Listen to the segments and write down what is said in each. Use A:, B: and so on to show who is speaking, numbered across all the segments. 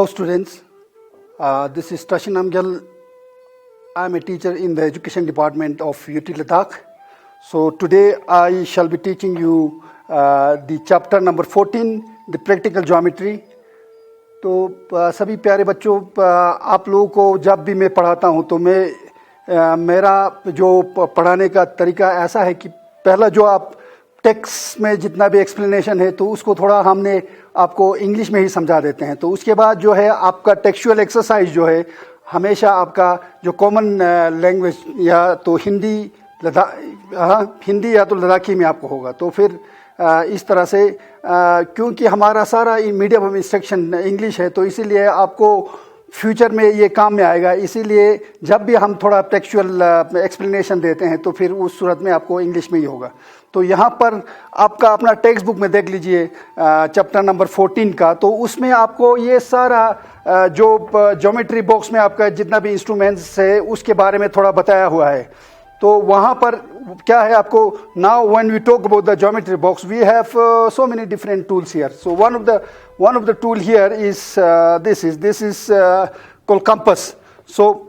A: Hello students, this is Tashin Amgal. I am a teacher in the education department of UT Ladakh. So today I shall be teaching you the chapter number 14, the practical geometry. तो सभी प्यारे बच्चों, आप लोगों को जब भी मैं पढ़ाता हूँ तो मेरा जो पढ़ाने का तरीका ऐसा है कि पहला जो आप टेक्स्ट में जितना भी एक्सप्लेनेशन है तो उसको थोड़ा हमने आपको इंग्लिश में ही समझा देते हैं। तो उसके बाद जो है आपका टेक्सचुअल एक्सरसाइज जो है हमेशा आपका जो कॉमन लैंग्वेज या तो हिंदी या तो लद्दाखी में आपको होगा। तो फिर इस तरह से क्योंकि हमारा सारा मीडियम ऑफ इंस्ट्रक्शन इंग्लिश है तो इसीलिए आपको फ्यूचर में ये काम में आएगा। इसीलिए जब भी हम थोड़ा टेक्सचुअल एक्सप्लेनेशन देते हैं तो फिर उस सूरत में आपको इंग्लिश में ही होगा। तो यहाँ पर आपका अपना टेक्स्ट बुक में देख लीजिए चैप्टर नंबर 14 का, तो उसमें आपको ये सारा जो ज्योमेट्री बॉक्स में आपका जितना भी इंस्ट्रूमेंट्स है उसके बारे में थोड़ा बताया हुआ है। तो वहाँ पर क्या है आपको, now when we talk about the geometry box we have so many different tools here. So one of the tool here is this is called compass. So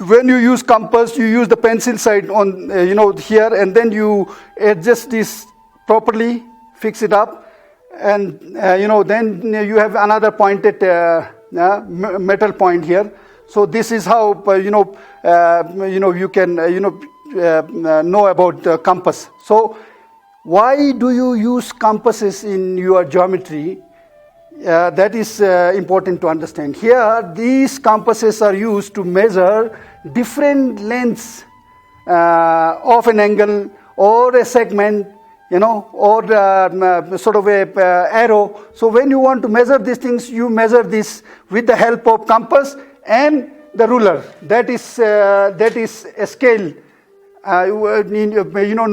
A: when you use compass, you use the pencil side on here, and then you adjust this properly, fix it up, and then you have another pointed metal point here. So this is how you can know about compass. So why do you use compasses in your geometry? That is important to understand. Here, these compasses are used to measure different lengths of an angle or a segment, or sort of a arrow. So when you want to measure these things, you measure this with the help of compass and the ruler. That is a scale.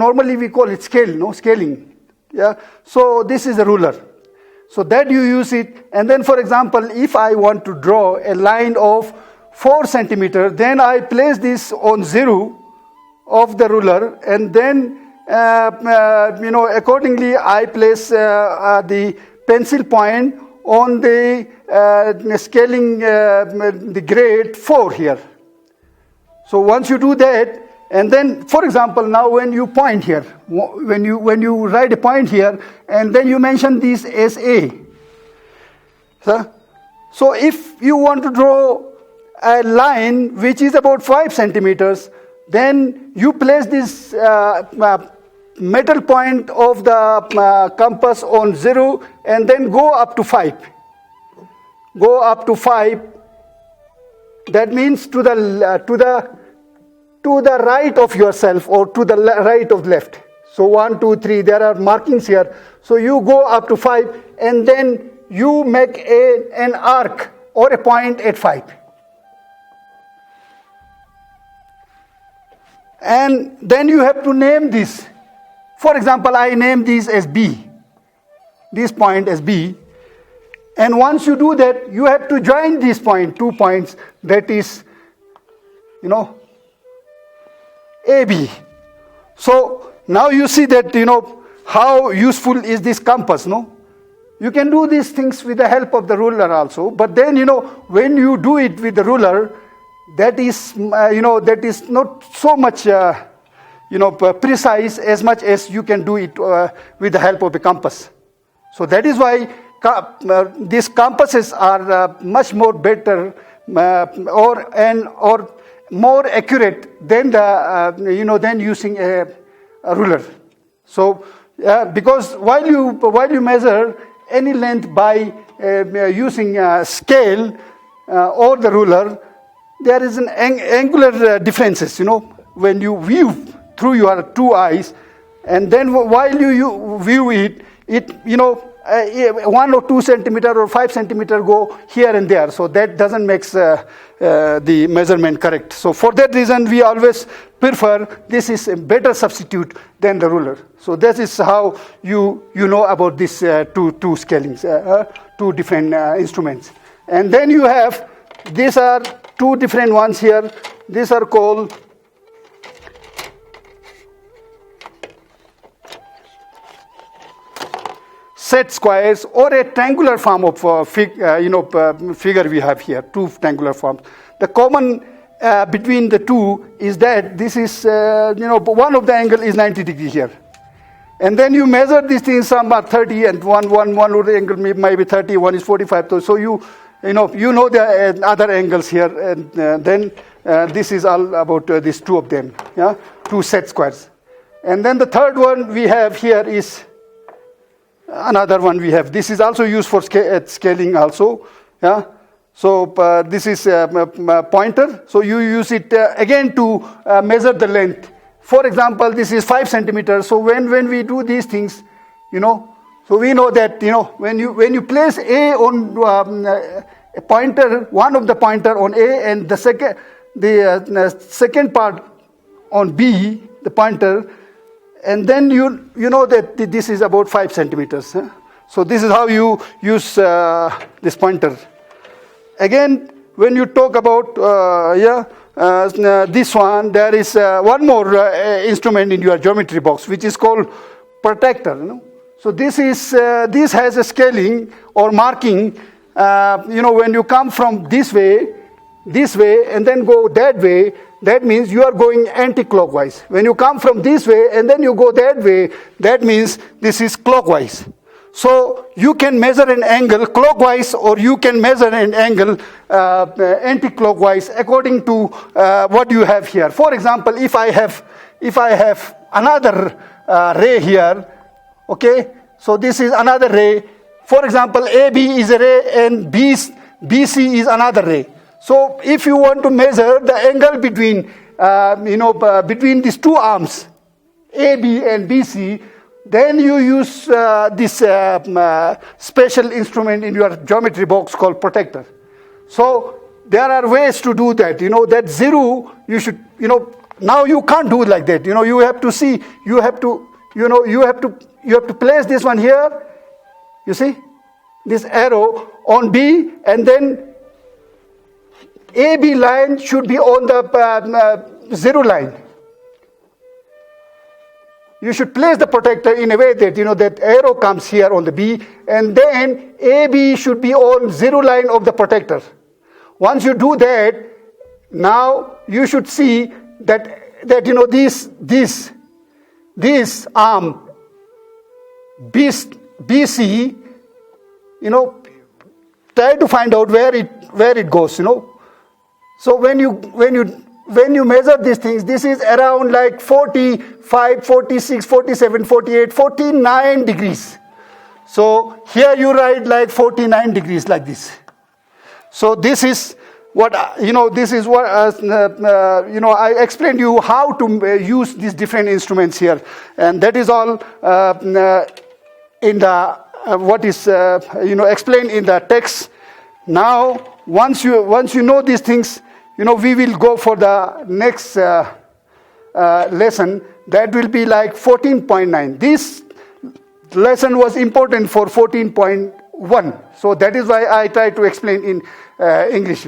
A: Normally we call it scale, scaling. Yeah. So this is a ruler. So that you use it, and then for example, if I want to draw a line of 4 centimeter, then I place this on 0 of the ruler, and then accordingly I place the pencil point on the scaling the grade 4 here. So once you do that, and then, for example, now when you point here, when you write a point here, and then you mention this as A. So if you want to draw a line which is about 5 centimeters, then you place this metal point of the compass on 0, and then go up to 5. Go up to 5. That means to the right of yourself or to the right of left. So 1, 2, 3, there are markings here. So you go up to 5, and then you make an arc or a point at 5. And then you have to name this. For example, I name this as B. This point as B. And once you do that, you have to join this point, 2 points, that is, AB. So now you see that how useful is this compass, no? You can do these things with the help of the ruler also, but then when you do it with the ruler, that is not so much precise as much as you can do it with the help of a compass. So that is why these compasses are much more better or more accurate than than using a ruler. So because while you measure any length by using scale or the ruler, there is an angular differences. When you view through your 2 eyes, and then while you view it 1 or 2 centimeter or 5 centimeter go here and there. So that doesn't make the measurement correct. So for that reason, we always prefer this is a better substitute than the ruler. So this is how you know about these two scalings, 2 different instruments. And then you have, these are 2 different ones here. These are called set squares or a triangular form of figure we have here, two triangular forms. The common between the two is that this is, one of the angle is 90 degree here. And then you measure these things, some are 30 and one of the angle may be 30, one is 45. So you know the other angles here, and then this is all about these two of them, yeah, two set squares. And then the third one we have here is another one we have. This is also used for scaling also, yeah. So this is a pointer. So you use it again to measure the length. For example, this is 5 centimeters. So when we do these things, so we know that when you place A on a pointer, one of the pointer on A, and the second part on B, the pointer, and then you know that this is about 5 centimeters. Huh? So this is how you use this pointer. Again, when you talk about this one, there is one more instrument in your geometry box, which is called protractor. So this has a scaling or marking. When you come from this way, and then go that way, that means you are going anti-clockwise. When you come from this way and then you go that way, that means this is clockwise. So you can measure an angle clockwise, or you can measure an angle anti-clockwise according to what you have here. For example, if I have another ray here, okay, so this is another ray. For example, AB is a ray and BC is another ray. So if you want to measure the angle between between these two arms, AB and BC, then you use this special instrument in your geometry box called protractor. So there are ways to do that. That zero, you should, now you can't do it like that. You have to see, you have to place this one here. You see, this arrow on B, and then AB line should be on the zero line. You should place the protractor in a way that that arrow comes here on the B, and then AB should be on zero line of the protractor. Once you do that, now you should see that this arm BC, try to find out where it goes. So when you measure these things, this is around like 45, 46, 47, 48, 49 degrees. So here you write like 49 degrees like this. So this is what, this is what, I explained you how to use these different instruments here. And that is all in the, what is, explained in the text. Now, once you know these things, we will go for the next lesson. That will be like 14.9. This lesson was important for 14.1. So that is why I try to explain in English,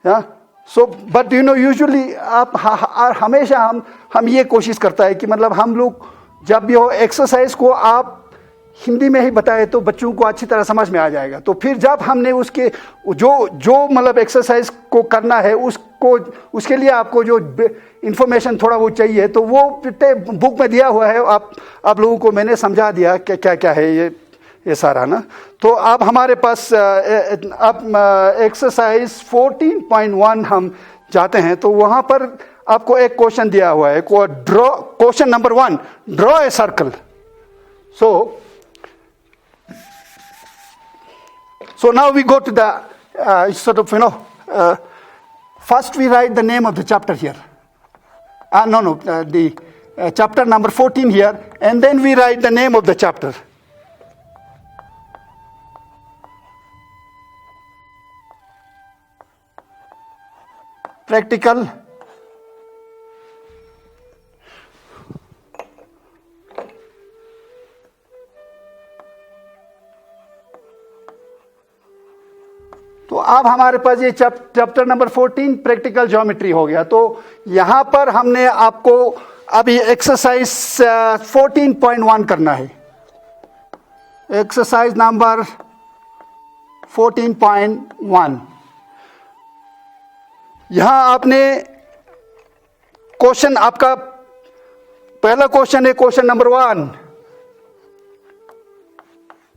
A: Yeah. So, but usually हमेशा हम ये कोशिश करता है कि मतलब हम लोग जब भी हो एक्सरसाइज को आप हिंदी में ही बताए तो बच्चों को अच्छी तरह समझ में आ जाएगा. तो फिर जब हमने उसके जो मतलब एक्सरसाइज को करना है उसके लिए आपको जो इंफॉर्मेशन थोड़ा वो चाहिए तो वो बुक में दिया हुआ है. आप लोगों को मैंने समझा दिया कि क्या क्या है ये सारा ना. तो अब हमारे पास अब एक्सरसाइज 14.1 हम जाते हैं. तो वहाँ पर आपको एक क्वेश्चन दिया हुआ है. Question number 1, draw a circle. So now we go to the first we write the name of the chapter here. The chapter number 14 here, and then we write the name of the chapter. Practical तो अब हमारे पास ये chapter number 14 practical geometry हो गया. तो यहाँ पर हमने आपको अभी एक्सरसाइज 14.1 करना है. Exercise number 14.1। यहां आपने क्वेश्चन, आपका पहला क्वेश्चन है question number 1।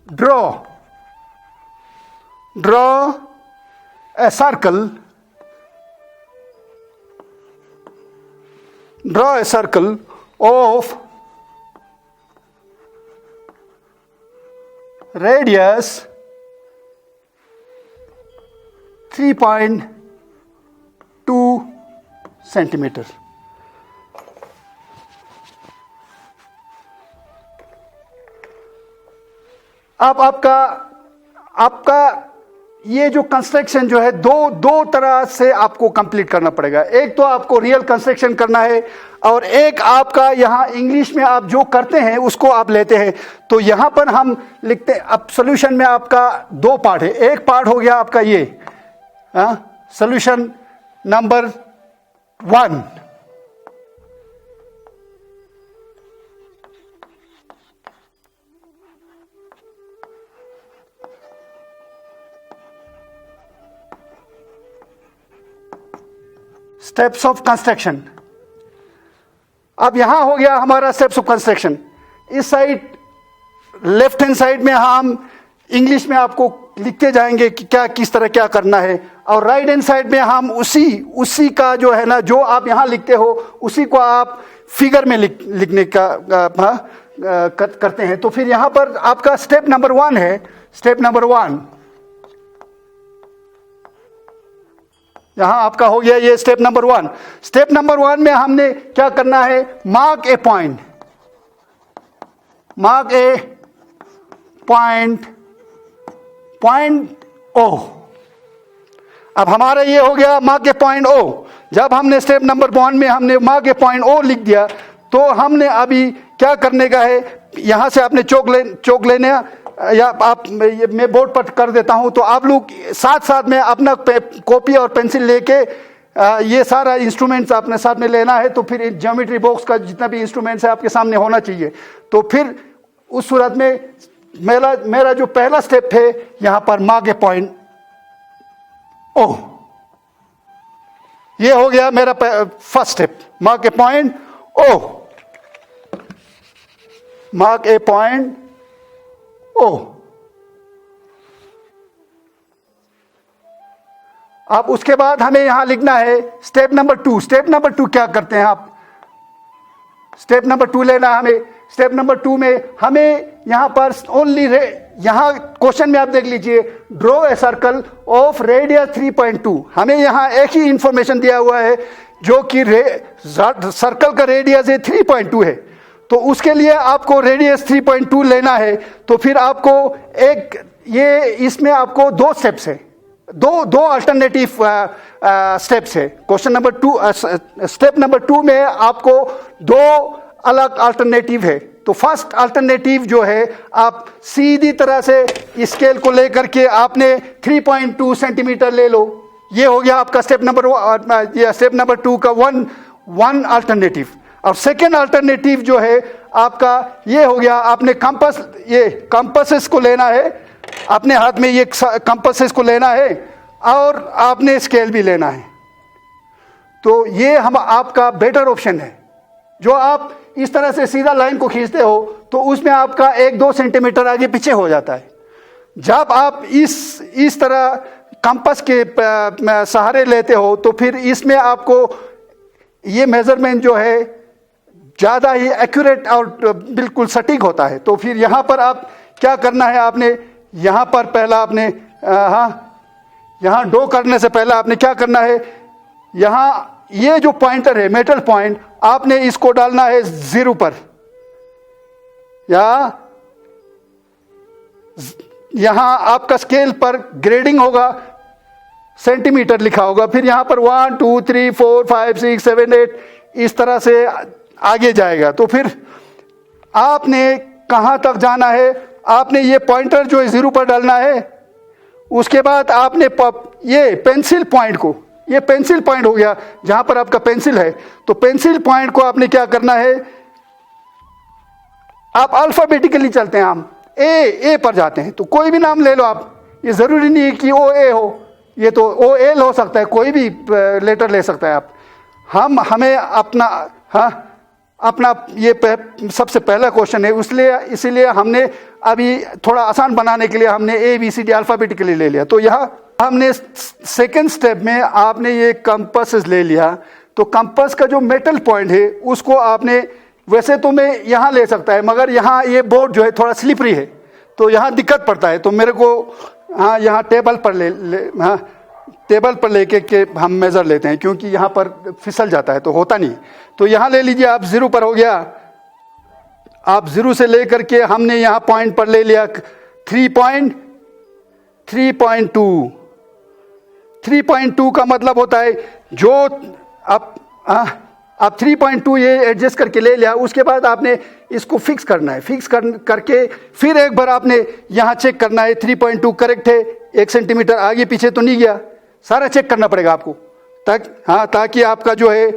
A: Draw a circle, draw a circle of radius 3.2 centimeter। अब आपका ये जो कंस्ट्रक्शन जो है दो तरह से आपको कंप्लीट करना पड़ेगा। एक तो आपको रियल कंस्ट्रक्शन करना है और एक आपका यहां इंग्लिश में आप जो करते हैं उसको आप लेते हैं। तो यहां पर हम लिखते हैं, अब सॉल्यूशन में आपका 2 पार्ट है। एक पार्ट हो गया आपका ये solution number 1। Steps of construction. अब यहां हो गया हमारा स्टेप्स ऑफ कंस्ट्रक्शन। इस साइड लेफ्ट हैंड साइड में हम इंग्लिश में आपको लिखते जाएंगे कि क्या किस तरह क्या करना है, और राइट हैंड साइड में हम उसी का जो है ना, जो आप यहां लिखते हो उसी को आप फिगर में लिखने का करते हैं। तो फिर यहां पर आपका स्टेप नंबर 1 है। स्टेप नंबर 1 यहां आपका हो गया, ये स्टेप नंबर 1। स्टेप नंबर 1 में हमने क्या करना है, मार्क ए पॉइंट ओ। अब हमारा ये हो गया मार्क ए पॉइंट ओ। जब हमने स्टेप नंबर 1 में हमने मार्क ए पॉइंट ओ लिख दिया, तो हमने अभी क्या करने का है, यहां से आपने चौक लेने, या आप मैं बोर्ड पर कर देता हूं, तो आप लोग साथ साथ में अपना कॉपी और पेंसिल लेके ये सारा इंस्ट्रूमेंट्स अपने साथ में लेना है। तो फिर ज्योमेट्री बॉक्स का जितना भी इंस्ट्रूमेंट्स है आपके सामने होना चाहिए। तो फिर उस सूरत में मेरा जो पहला स्टेप है, यहां पर मार्क ए पॉइंट ओ। ये हो गया मेरा first step, mark A point O. Mark A point ओ। अब उसके बाद हमें यहां लिखना है स्टेप नंबर 2। स्टेप नंबर 2 क्या करते हैं आप, स्टेप नंबर 2 लेना हमें। स्टेप नंबर 2 में हमें यहां पर ओनली यहां क्वेश्चन में आप देख लीजिए, draw a circle of radius 3.2। हमें यहां एक ही इंफॉर्मेशन दिया हुआ है, जो कि सर्कल का रेडियस है 3.2 है। तो उसके लिए आपको रेडियस 3.2 लेना है। तो फिर आपको इसमें आपको 2 स्टेप्स है, दो अल्टरनेटिव स्टेप्स है। क्वेश्चन नंबर 2 स्टेप नंबर 2 में आपको 2 अलग अल्टरनेटिव है। तो फर्स्ट अल्टरनेटिव जो है, आप सीधी तरह से स्केल को लेकर के आपने 3.2 सेंटीमीटर ले लो। ये हो गया आपका स्टेप नंबर 2 का वन अल्टरनेटिव। और सेकेंड अल्टरनेटिव जो है आपका, ये हो गया, आपने कंपासेस को लेना है, अपने हाथ में ये कंपासेस को लेना है, और आपने स्केल भी लेना है। तो ये आपका बेटर ऑप्शन है। जो आप इस तरह से सीधा लाइन को खींचते हो, तो उसमें आपका 1-2 सेंटीमीटर आगे पीछे हो जाता है। जब आप इस तरह कंपास के सहारे लेते हो, तो फिर इसमें आपको ये मेजरमेंट जो है ज़्यादा ही एक्यूरेट और बिल्कुल सटीक होता है। तो फिर यहाँ पर आप क्या करना है, आपने यहाँ पर पहला आपने यहाँ ड्रॉ करने से पहले आपने क्या करना है, यहाँ ये जो पॉइंटर है, मेटल पॉइंट, आपने इसको डालना है 0 पर, या यहाँ आपका स्केल पर ग्रेडिंग होगा, सेंटीमीटर लिखा होगा। फिर यहाँ पर 1 2 3 4 5 6 7 8 इस तरह से आगे जाएगा। तो फिर आपने कहाँ तक जाना है, आपने ये पॉइंटर जो है 0 पर डालना है। उसके बाद आपने ये पेंसिल पॉइंट को, ये पेंसिल पॉइंट हो गया जहां पर आपका पेंसिल है, तो पेंसिल पॉइंट को आपने क्या करना है, आप अल्फाबेटिकली चलते हैं, हम ए पर जाते हैं, तो कोई भी नाम ले लो आप, ये ज़रूरी नहीं है कि ओ ए हो, ये तो ओ एल हो सकता है, कोई भी लेटर ले सकता है आप। हमें अपना, हाँ अपना ये सबसे पहला क्वेश्चन है, इसीलिए हमने अभी थोड़ा आसान बनाने के लिए हमने ABCD अल्फ़ाबेटिकली ले लिया। तो यहाँ हमने सेकंड स्टेप में आपने ये कंपास ले लिया, तो कंपास का जो मेटल पॉइंट है उसको आपने, वैसे तो मैं यहाँ ले सकता है, मगर यहाँ ये बोर्ड जो है थोड़ा स्लिपरी है, तो यहाँ दिक्कत पड़ता है, तो मेरे को हाँ यहाँ टेबल पर हाँ टेबल पर लेके के हम मेज़र लेते हैं, क्योंकि यहाँ पर फिसल जाता है तो होता नहीं। तो यहाँ ले लीजिए आप, 0 पर हो गया, आप 0 से लेकर के हमने यहाँ पॉइंट पर ले लिया 3.2। 3.2 का मतलब होता है जो आप 3.2 ये एडजस्ट करके ले लिया, उसके बाद आपने इसको फिक्स करना है। फिक्स करके फिर एक बार आपने यहाँ चेक करना है 3.2 करेक्ट है, 1 सेंटीमीटर आगे पीछे तो नहीं गया, सारा चेक करना पड़ेगा आपको, ताकि आपका जो है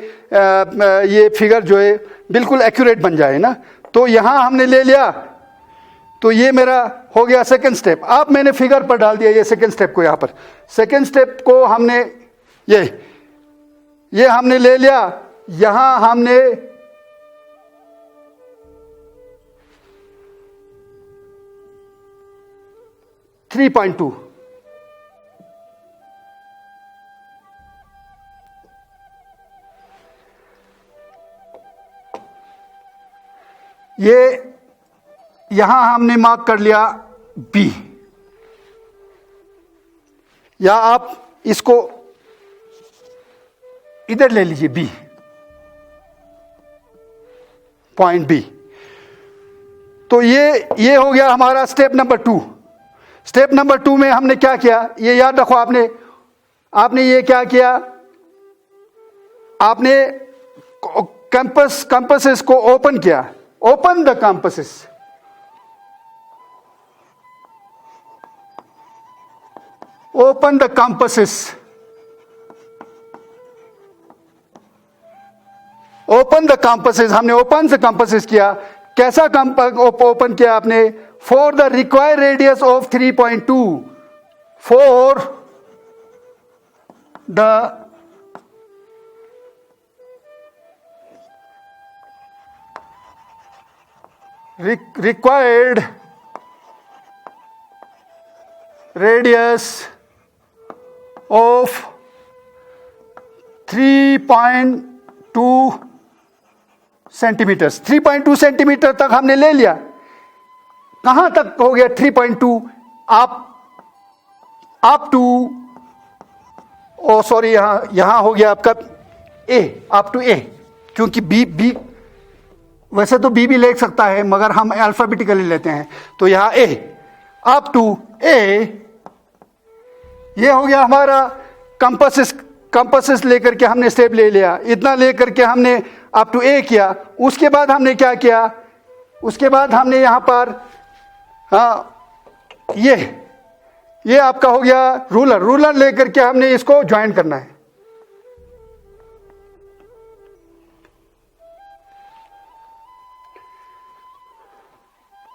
A: ये फिगर जो है बिल्कुल एक्यूरेट बन जाए ना। तो यहाँ हमने ले लिया, तो ये मेरा हो गया सेकंड स्टेप। अब मैंने फिगर पर डाल दिया ये सेकंड स्टेप को, यहाँ पर सेकंड स्टेप को हमने ये हमने ले लिया, यहाँ हमने थ्री 3.2 ये यहां हमने मार्क कर लिया B, या आप इसको इधर ले लीजिए B, पॉइंट B। तो ये हो गया हमारा स्टेप नंबर 2। स्टेप नंबर 2 में हमने क्या किया, ये याद रखो, आपने ये क्या किया, आपने कंपासेस को ओपन किया। Open the compasses, open the compasses, open the compasses. हमने ओपन से कंपासेस किया। कैसा ओपन किया आपने, for the required radius of 3.2, for the required radius of 3.2 centimetre. 3.2 centimetre तक हमने ले लिया। कहां तक हो गया 3.2, आप टू, ओ सॉरी, यहां हो गया आपका A, अप टू A, क्योंकि B वैसे तो B भी ले सकता है, मगर हम अल्फाबेटिकली लेते हैं, तो यहां A, अप टू A। ये हो गया हमारा कंपासेस लेकर के हमने स्टेप ले लिया। इतना लेकर के हमने अप टू A किया। उसके बाद हमने क्या किया, उसके बाद हमने यहां पर ये आपका हो गया रूलर लेकर के हमने इसको ज्वाइन करना है।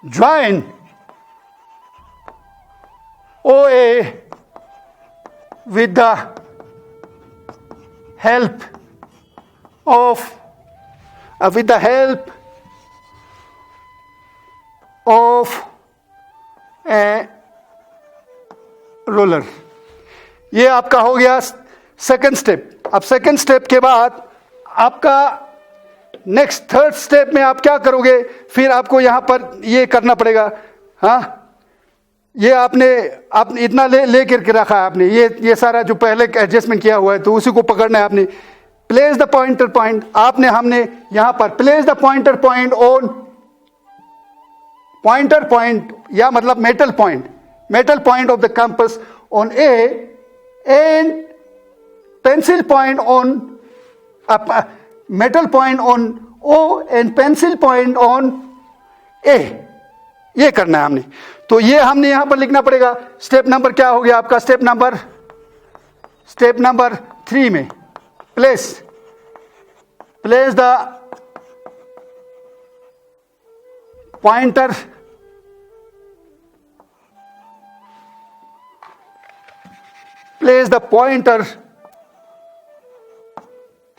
A: Join OA with the help of a roller। ये आपका हो गया सेकंड स्टेप। अब सेकंड स्टेप के बाद आपका नेक्स्ट थर्ड स्टेप में आप क्या करोगे, फिर आपको यहां पर ये करना पड़ेगा। ये आपने इतना ले करके रखा है आपने, ये सारा जो पहले एडजस्टमेंट किया हुआ है, तो उसी को पकड़ना है आपने। प्लेस द पॉइंटर पॉइंट, हमने यहां पर place the pointer point on, pointer point या मतलब metal point of the compass on A and pencil point on metal point on O and pencil point on A। ये करना है हमने। तो ये हमने यहां पर लिखना पड़ेगा। स्टेप नंबर क्या हो गया आपका, स्टेप नंबर 3 में place the place the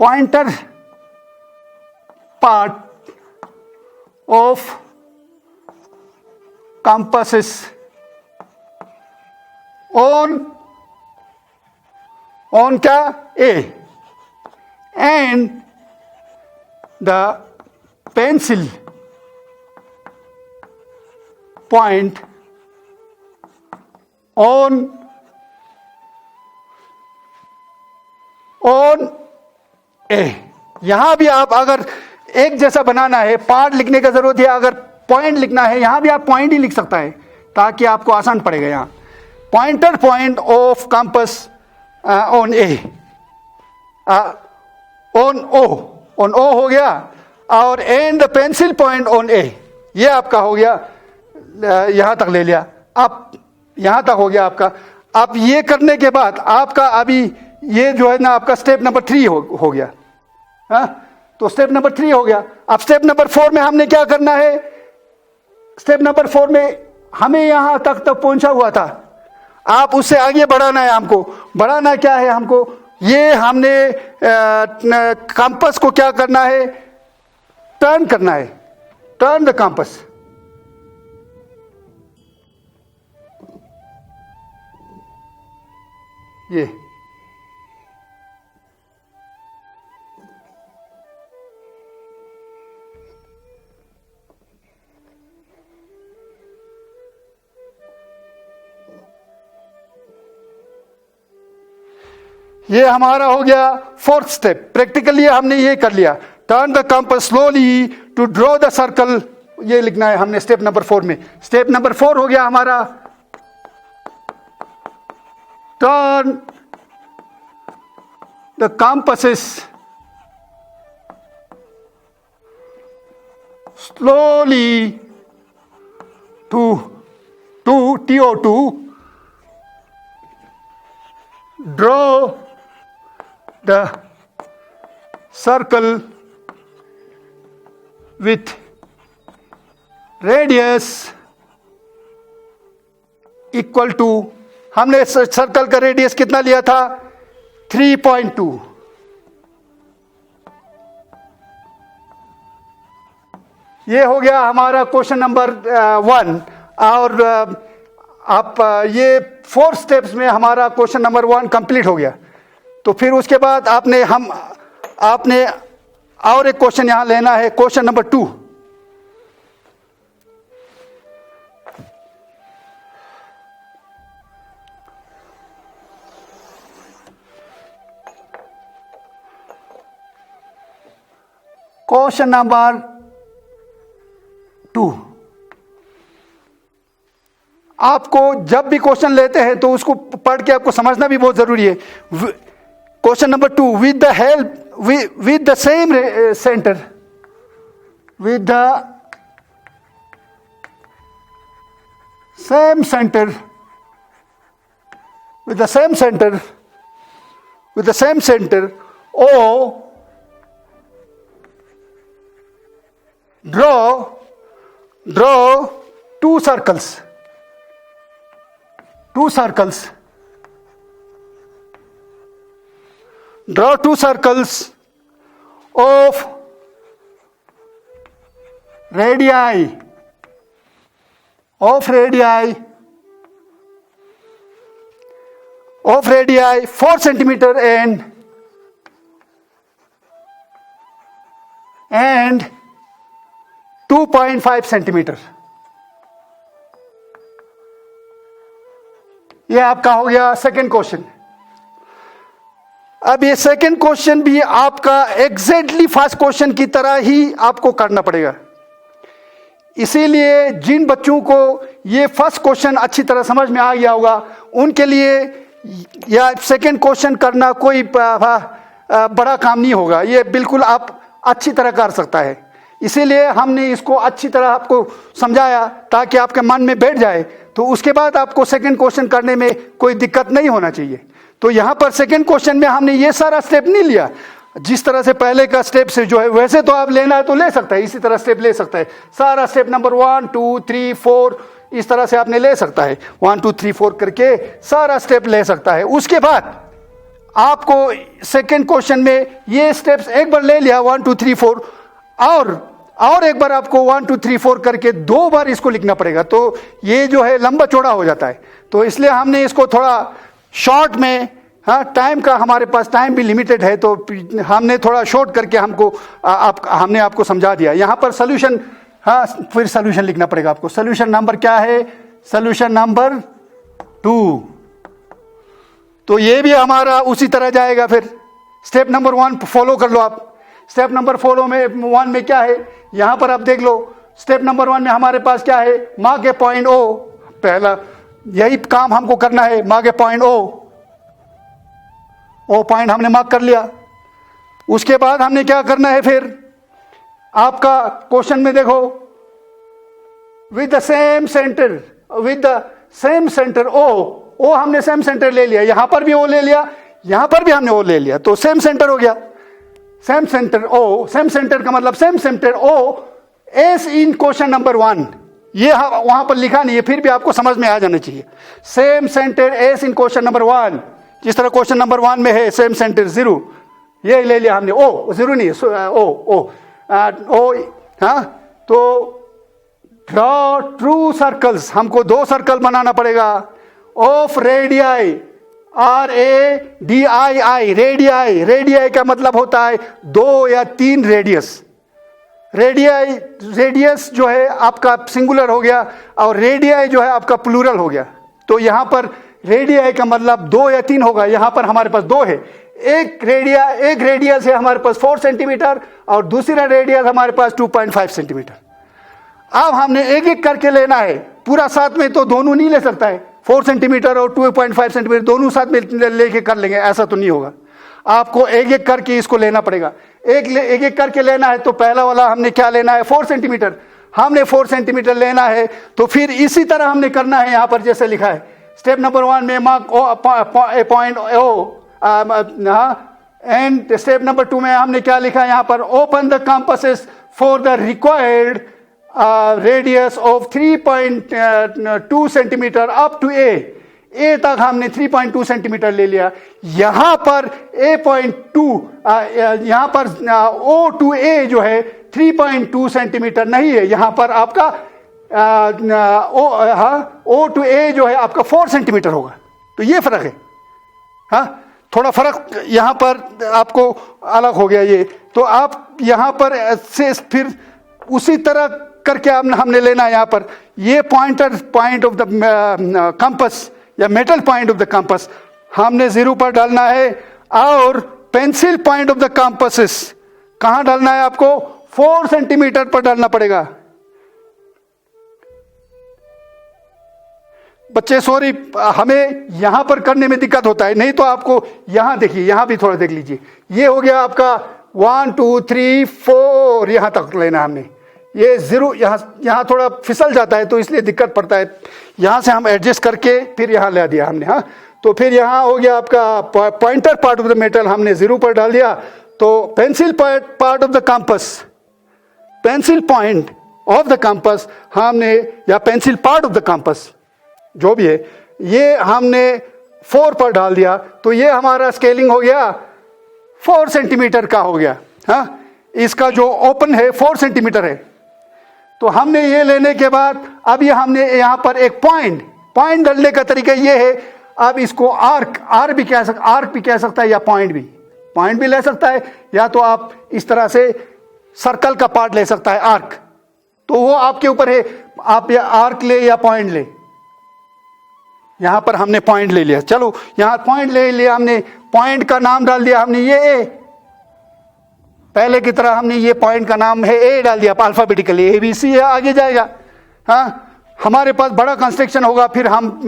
A: pointer part of compasses on क्या A, and the pencil point on A। यहां भी आप अगर एक जैसा बनाना है, पार्ट लिखने का जरूरत है, अगर पॉइंट लिखना है यहां भी आप पॉइंट ही लिख सकता है ताकि आपको आसान पड़ेगा। यहां pointer point of compass on A, on O हो गया, और and the pencil point on A, ये आपका हो गया, यहां तक ले लिया। अब यहां तक हो गया आपका। अब ये करने के बाद आपका अभी ये जो है ना आपका स्टेप नंबर 3 हो गया। तो स्टेप नंबर 3 हो गया। अब स्टेप नंबर 4 में हमने क्या करना है? स्टेप नंबर 4 में हमें यहां तक पहुंचा हुआ था, आप उससे आगे बढ़ाना है। हमको बढ़ाना क्या है? हमको ये हमने कंपास को क्या करना है? टर्न करना है। Turn the compass. ये हमारा हो गया 4th स्टेप। प्रैक्टिकली हमने ये कर लिया। Turn the compass slowly to draw the circle, ये लिखना है हमने स्टेप नंबर 4 में। स्टेप नंबर 4 हो गया हमारा turn the compasses slowly to TO2 draw the circle with radius equal to, हमने सर्कल का रेडियस कितना लिया था? 3.2। ये हो गया हमारा क्वेश्चन नंबर 1। और आप ये 4 स्टेप्स में हमारा क्वेश्चन नंबर 1 कंप्लीट हो गया। तो फिर उसके बाद आपने और एक क्वेश्चन यहां लेना है, क्वेश्चन नंबर 2। क्वेश्चन नंबर 2, आपको जब भी क्वेश्चन लेते हैं तो उसको पढ़ के आपको समझना भी बहुत जरूरी है। Question number 2, with the help with the same centre, with the same centre, with the same center O, draw two circles draw two circles of radii 4 centimeter and 2.5 centimetre. ये आपका हो गया सेकंड क्वेश्चन। अब ये second question भी आपका exactly first question की तरह ही आपको करना पड़ेगा। इसीलिए जिन बच्चों को ये फर्स्ट क्वेश्चन अच्छी तरह समझ में आ गया होगा उनके लिए या सेकंड क्वेश्चन करना कोई बड़ा काम नहीं होगा। ये बिल्कुल आप अच्छी तरह कर सकता है। इसीलिए हमने इसको अच्छी तरह आपको समझाया ताकि आपके मन में बैठ जाए, तो उसके बाद आपको सेकंड क्वेश्चन करने में कोई दिक्कत नहीं होना चाहिए। तो यहाँ पर सेकंड क्वेश्चन में हमने ये सारा स्टेप नहीं लिया। जिस तरह से पहले का स्टेप से जो है वैसे तो आप लेना है तो ले सकता है, इसी तरह स्टेप ले सकता है। सारा स्टेप नंबर 1 2 3 4 इस तरह से आपने ले सकता है, 1 2 3 4 करके सारा स्टेप ले सकता है। उसके बाद आपको सेकंड क्वेश्चन में ये स्टेप्स एक बार ले लिया 1 2 3 4, और एक बार आपको 1 2 3 4 करके 2 बार इसको लिखना पड़ेगा, तो ये जो है लंबा चौड़ा हो जाता है। तो इसलिए हमने इसको थोड़ा शॉर्ट में, हाँ टाइम का हमारे पास टाइम भी लिमिटेड है, तो हमने थोड़ा शॉर्ट करके हमने आपको समझा दिया। यहाँ पर सोल्यूशन, हाँ फिर सोल्यूशन लिखना पड़ेगा आपको। सोल्यूशन नंबर क्या है? Solution number 2। तो ये भी हमारा उसी तरह जाएगा। फिर स्टेप नंबर 1 फॉलो कर लो आप। स्टेप नंबर 1 में क्या है, यहां पर आप देख लो। स्टेप नंबर 1 में हमारे पास क्या है, मार्क ए पॉइंट ओ। पहला यही काम हमको करना है, mark A point O point हमने मार्क कर लिया। उसके बाद हमने क्या करना है, फिर आपका क्वेश्चन में देखो, with the same centre O हमने सेम सेंटर ले लिया, यहां पर भी ओ ले लिया, यहां पर भी हमने ओ ले लिया, तो सेम सेंटर हो गया। Same centre O, same centre का मतलब same centre O as in question number 1। ये वहां पर लिखा नहीं है, फिर भी आपको समझ में आ जाना चाहिए। Same centre S in question number 1, जिस तरह क्वेश्चन नंबर 1 में है सेम सेंटर 0, ये ले लिया हमने। ओ 0 नहीं है, ओ हाँ। तो ड्रॉ ट्रू सर्कल्स, हमको 2 सर्कल बनाना पड़ेगा ऑफ रेडियाई, RADII, रेडियाई का मतलब होता है 2 या 3 रेडियस। रेडियस जो है आपका सिंगुलर हो गया, और रेडियाई जो है आपका प्लूरल हो गया। तो यहां पर रेडियाई का मतलब 2 या 3 होगा, यहां पर हमारे पास 2 है। एक रेडियस है हमारे पास 4 सेंटीमीटर, और दूसरा रेडियस हमारे पास 2.5 सेंटीमीटर। अब हमने एक एक करके लेना है, पूरा साथ में तो दोनों नहीं ले सकता है, 4 सेंटीमीटर और 2.5 सेंटीमीटर दोनों साथ में लेके कर लेंगे, ऐसा तो नहीं होगा। आपको एक एक करके इसको लेना पड़ेगा। एक एक करके लेना है, तो पहला वाला हमने क्या लेना है, 4 सेंटीमीटर। हमने 4 सेंटीमीटर लेना है, तो फिर इसी तरह हमने करना है, यहां पर जैसे लिखा है। स्टेप नंबर 1 में mark A point O, and step number 2 में हमने क्या लिखा है, यहां पर open the compasses for the required radius of 3.2 centimetre up to A तक हमने 3.2 सेंटीमीटर ले लिया। यहां पर A.2 यहां पर O to A जो है 3.2 सेंटीमीटर नहीं है, यहां पर आपका O to A जो है आपका 4 सेंटीमीटर होगा। तो ये फर्क है, हाँ थोड़ा फर्क यहां पर आपको अलग हो गया ये। तो आप यहां पर से फिर उसी तरह करके हमने लेना है। यहां पर ये पॉइंट ऑफ द कंपास या metal point of the compass हमने 0 पर डालना है, और pencil point of the compass कहां डालना है आपको, 4 सेंटीमीटर पर डालना पड़ेगा। बच्चे सॉरी, हमें यहां पर करने में दिक्कत होता है, नहीं तो आपको यहां देखिए, यहां भी थोड़ा देख लीजिए। ये हो गया आपका 1 2 3 4, यहां तक लेना हमने। ये 0 यहां थोड़ा फिसल जाता है, तो इसलिए दिक्कत पड़ता है। यहां से हम एडजस्ट करके फिर यहां ले दिया हमने, हाँ। तो फिर यहां हो गया आपका pointer part of the metal हमने 0 पर डाल दिया। तो pencil part of the compass, pencil point of the compass हमने, या pencil part of the compass जो भी है, ये हमने 4 पर डाल दिया। तो ये हमारा स्केलिंग हो गया 4 सेंटीमीटर का हो गया, हाँ। इसका जो ओपन है 4 सेंटीमीटर है। तो हमने ये लेने के बाद अब ये हमने यहां पर एक पॉइंट डालने का तरीका ये है। अब इसको आर्क भी कह सकता है, या पॉइंट भी ले सकता है, या तो आप इस तरह से सर्कल का पार्ट ले सकता है, आर्क। तो वो आपके ऊपर है, आप या आर्क ले या पॉइंट ले। यहां पर हमने पॉइंट ले लिया, चलो यहां पॉइंट ले लिया हमने, पॉइंट का नाम डाल दिया हमने ये ए। पहले की तरह हमने ये पॉइंट का नाम है ए डाल दिया, अल्फाबेटिकली ABC है, आगे जाएगा, हाँ। हमारे पास बड़ा कंस्ट्रक्शन होगा, फिर हम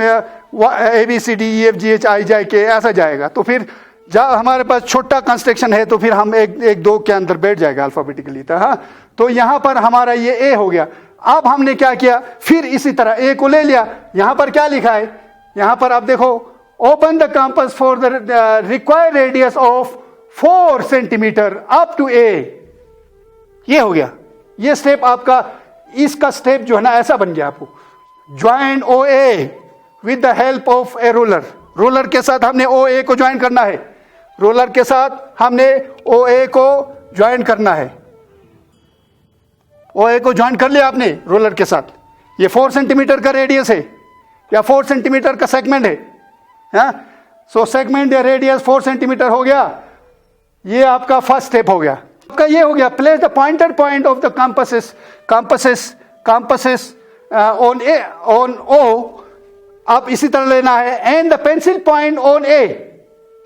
A: ABCDEFGHIJK ऐसा जाएगा। तो फिर जब हमारे पास छोटा कंस्ट्रक्शन है, तो फिर हम एक दो के अंदर बैठ जाएगा अल्फाबेटिकली, हाँ। तो यहां पर हमारा ये ए हो गया। अब हमने क्या किया, फिर इसी तरह ए को ले लिया। यहां पर क्या लिखा है, यहां पर आप देखो, open the compass for the required radius of 4 centimetre up to A. ये हो गया, ये स्टेप आपका, इसका स्टेप जो है ना ऐसा बन गया आपको। Join O A with the help of a ruler. Ruler के साथ हमने ओ ए को ज्वाइन करना है, रूलर के साथ हमने ओ ए को ज्वाइन करना है। ओ ए को ज्वाइन कर लिया आपने रूलर के साथ। ये 4 सेंटीमीटर का रेडियस है या 4 सेंटीमीटर का सेगमेंट है। सो सेगमेंट या रेडियस 4 सेंटीमीटर हो गया। ये आपका फर्स्ट स्टेप हो गया। आपका ये हो गया, place the pointed point of the compasses on A on O. आप इसी तरह लेना है। And the pencil point on A,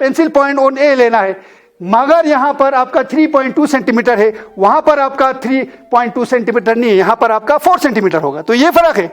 A: pencil point on A लेना है। मगर यहां पर आपका 3.2 सेंटीमीटर है, वहां पर आपका 3.2 सेंटीमीटर नहीं है, यहां पर आपका 4 सेंटीमीटर होगा। तो ये फर्क है।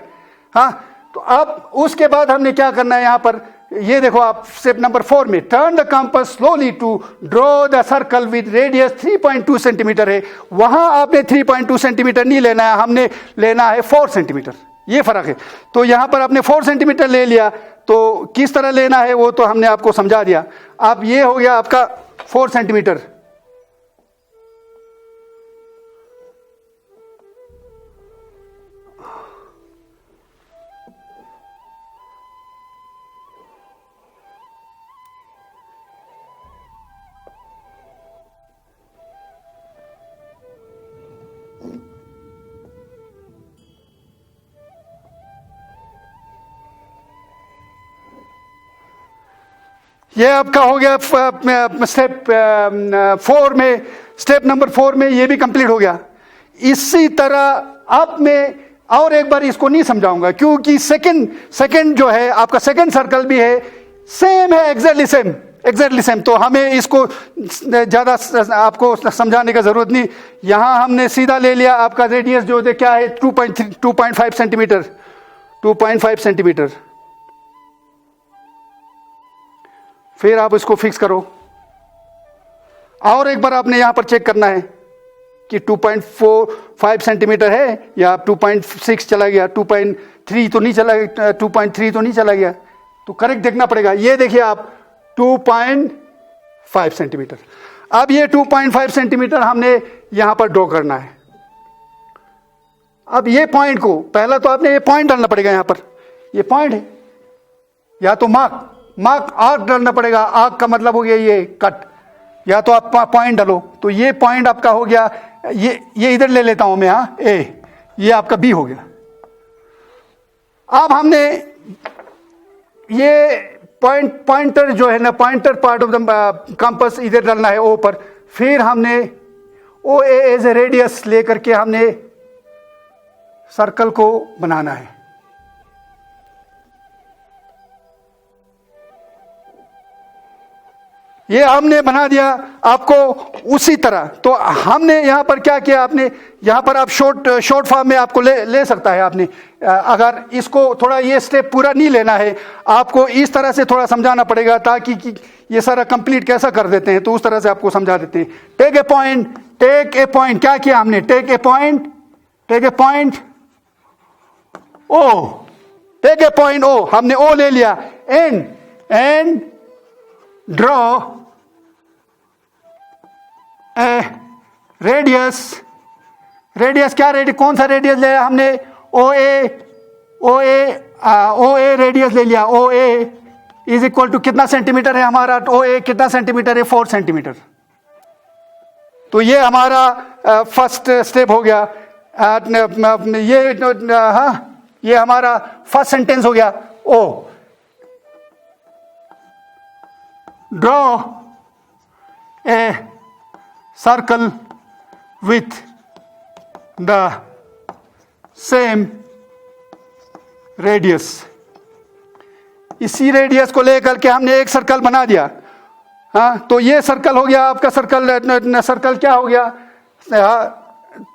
A: हाँ, तो अब उसके बाद हमने क्या करना है यहां पर, ये देखो आप स्टेप नंबर 4 में, turn the compass slowly to draw the circle with radius 3.2 centimetre है। वहां आपने 3.2 सेंटीमीटर नहीं लेना है, हमने लेना है 4 सेंटीमीटर। ये फर्क है। तो यहां पर आपने 4 सेंटीमीटर ले लिया, तो किस तरह लेना है वो तो हमने आपको समझा दिया। अब ये हो गया आपका 4 सेंटीमीटर। ये आपका हो गया स्टेप 4 में, स्टेप नंबर 4 में ये भी कंप्लीट हो गया। इसी तरह अब मैं और एक बार इसको नहीं समझाऊंगा, क्योंकि सेकंड जो है आपका सेकंड सर्कल भी है, सेम है, एग्जैक्टली सेम। तो हमें इसको ज्यादा आपको समझाने का जरूरत नहीं। यहां हमने सीधा ले लिया आपका रेडियस जो क्या है 2.5 सेंटीमीटर, 2.5 सेंटीमीटर। फिर आप इसको फिक्स करो। और एक बार आपने यहां पर चेक करना है कि 2.45 सेंटीमीटर है या 2.6 चला गया, 2.3 तो नहीं चला गया, 2.3 तो नहीं चला गया। तो करेक्ट देखना पड़ेगा। ये देखिए आप 2.5 सेंटीमीटर। अब ये 2.5 सेंटीमीटर हमने यहां पर ड्रॉ करना है। अब ये पॉइंट को पहला तो आपने ये पॉइंट डालना पड़ेगा। यहां पर ये पॉइंट है, या तो मार्क आर्क डालना पड़ेगा। आर्क का मतलब हो गया ये कट, या तो आप पॉइंट डालो। तो ये पॉइंट आपका हो गया, ये इधर ले लेता हूं मैं, हाँ ए, ये आपका बी हो गया। अब हमने ये पॉइंटर जो है ना, pointer part of the compass इधर डालना है ओ पर। फिर हमने ओ ए एज ए रेडियस लेकर के हमने सर्कल को बनाना है। ये हमने बना दिया आपको उसी तरह। तो हमने यहां पर क्या किया, आपने यहां पर आप शॉर्ट फॉर्म में आपको ले सकता है। आपने अगर इसको थोड़ा ये स्टेप पूरा नहीं लेना है, आपको इस तरह से थोड़ा समझाना पड़ेगा, ताकि ये सारा कंप्लीट कैसा कर देते हैं, तो उस तरह से आपको समझा देते हैं। टेक ए पॉइंट, क्या किया हमने, take a point O, take a point O, हमने ओ ले लिया। एंड ड्रॉ रेडियस क्या रेडियस, कौन सा रेडियस लिया हमने, ओ ए रेडियस ले लिया। ओ ए इज इक्वल टू कितना सेंटीमीटर है हमारा, ओ ए कितना सेंटीमीटर है, 4 सेंटीमीटर। तो ये हमारा फर्स्ट स्टेप हो गया। ये हमारा फर्स्ट सेंटेंस हो गया। O draw a circle with the same radius. इसी रेडियस को लेकर के हमने एक सर्कल बना दिया। हाँ, तो ये सर्कल हो गया आपका सर्कल क्या हो गया,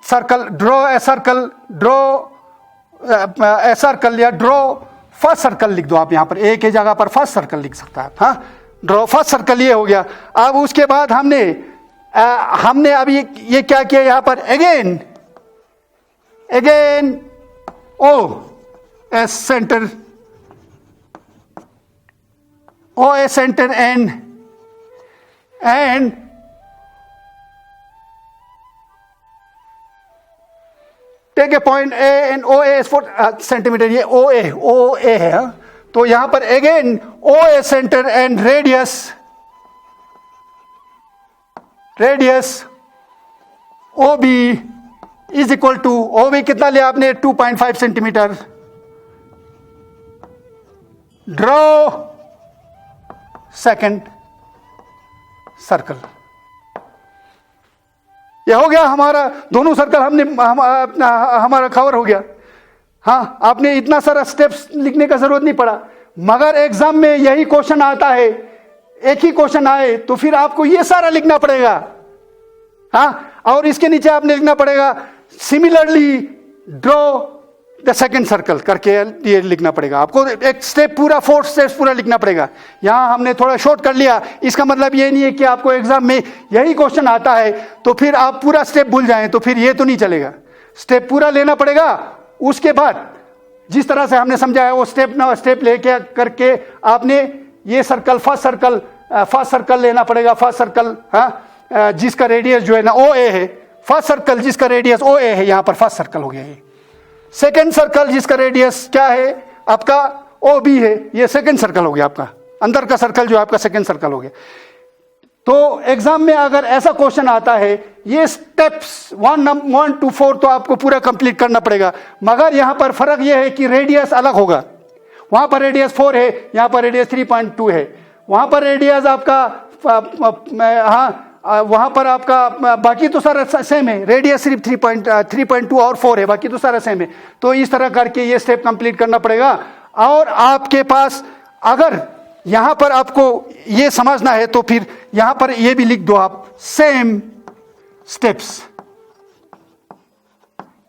A: सर्कल ड्रॉ ए सर्कल या ड्रॉ फर्स्ट सर्कल लिख दो आप। यहां पर एक ही जगह पर फर्स्ट सर्कल लिख सकता है। हाँ, ड्रॉ फर्स्ट सर्कल ये हो गया। अब उसके बाद हमने अभी ये क्या किया, यहां पर again O as centre and take a point A and O A 4 centimetre, ये ओ ए है। तो यहां पर again O A centre and radius O B is equal to, O B कितना लिया आपने 2.5 सेंटीमीटर। Draw second circle. यह हो गया हमारा, दोनों सर्कल हमारा कवर हो गया। हाँ, आपने इतना सारा स्टेप्स लिखने का जरूरत नहीं पड़ा, मगर एग्जाम में यही क्वेश्चन आता है, एक ही क्वेश्चन आए तो फिर आपको ये सारा लिखना पड़ेगा। हाँ, और इसके नीचे आपने लिखना पड़ेगा similarly draw the second circle करके, ये लिखना पड़ेगा आपको। एक स्टेप पूरा 4 स्टेप्स पूरा लिखना पड़ेगा। यहां हमने थोड़ा शॉर्ट कर लिया, इसका मतलब ये नहीं है कि आपको एग्जाम में यही क्वेश्चन आता है तो फिर आप पूरा स्टेप भूल जाएं, तो फिर ये तो नहीं चलेगा। स्टेप पूरा लेना पड़ेगा, उसके बाद जिस तरह से हमने समझाया वो स्टेप लेके करके आपने ये सर्कल फर्स्ट सर्कल लेना पड़ेगा। फर्स्ट सर्कल, हाँ, जिसका रेडियस जो है ना ओ ए है, फर्स्ट सर्कल जिसका रेडियस ओ ए है, यहां पर फर्स्ट सर्कल हो गया ये। सेकेंड सर्कल जिसका रेडियस क्या है आपका ओ बी है, ये सेकेंड सर्कल हो गया आपका, अंदर का सर्कल जो आपका सेकेंड सर्कल हो गया। तो एग्जाम में अगर ऐसा क्वेश्चन आता है, ये स्टेप्स 1 to 4 तो आपको पूरा कंप्लीट करना पड़ेगा, मगर यहां पर फर्क यह है कि रेडियस अलग होगा। वहां पर रेडियस 4 है, यहां पर रेडियस 3.2 है। वहां पर रेडियस आपका हाँ, वहां पर आपका बाकी तो सारा सेम है, रेडियस सिर्फ 3.2 और 4 है, बाकी तो सारा सेम है। तो इस तरह करके ये स्टेप कंप्लीट करना पड़ेगा। और आपके पास अगर यहां पर आपको ये समझना है तो फिर यहां पर ये भी लिख दो आप, same steps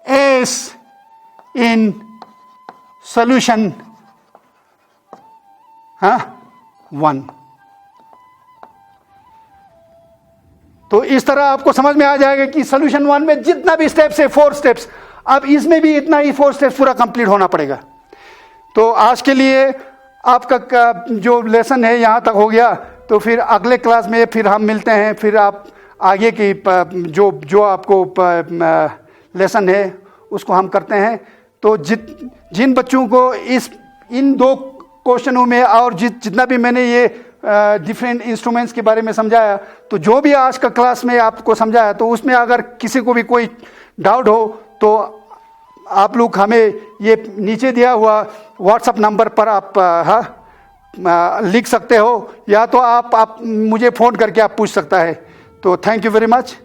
A: S in solution 1। तो इस तरह आपको समझ में आ जाएगा कि सॉल्यूशन 1 में जितना भी स्टेप्स है 4 स्टेप्स, अब इसमें भी इतना ही 4 स्टेप्स पूरा कंप्लीट होना पड़ेगा। तो आज के लिए आपका जो लेसन है यहाँ तक हो गया। तो फिर अगले क्लास में फिर हम मिलते हैं, फिर आप आगे की जो आपको लेसन है उसको हम करते हैं। तो जिन बच्चों को इन 2 क्वेश्चनों में और जितना भी मैंने ये डिफरेंट इंस्ट्रूमेंट्स के बारे में समझाया, तो जो भी आज का क्लास में आपको समझाया, तो उसमें अगर किसी को भी कोई डाउट हो तो आप लोग हमें ये नीचे दिया हुआ व्हाट्सएप नंबर पर आप लिख सकते हो, या तो आप मुझे फ़ोन करके आप पूछ सकता है। तो थैंक यू वेरी मच।